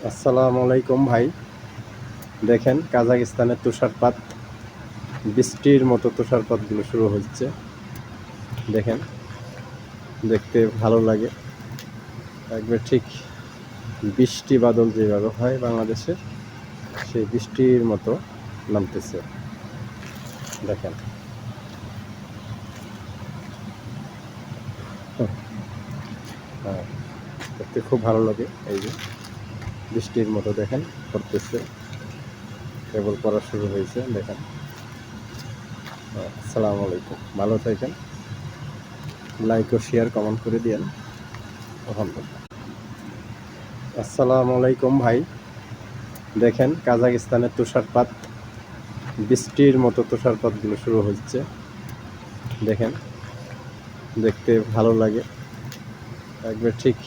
আসসালামু আলাইকুম ভাই। দেখেন কাজাকিস্তানের তুষারপাত, বৃষ্টির মতো তুষারপাতগুলো শুরু হচ্ছে। দেখেন, দেখতে ভালো লাগে। একবার ঠিক বৃষ্টি বাদল যেভাবে হয় বাংলাদেশের, সেই বৃষ্টির মতো নামতেছে। দেখেন, হ্যাঁ, দেখতে খুব ভালো লাগে। এই যে বৃষ্টির মতো দেখেন পড়তেছে, কেবল পড়া শুরু হয়েছে। দেখেন, আসসালামু আলাইকুম, ভালো থাকেন। লাইক ও শেয়ার কমেন্ট করে দিয়েন। আলহামদুলিল্লাহ। আসসালামু আলাইকুম ভাই। দেখেন কাজাকিস্তানের তুষারপাত, বৃষ্টির মতো তুষারপাতগুলো শুরু হচ্ছে। দেখেন, দেখতে ভালো লাগে। একবার ঠিক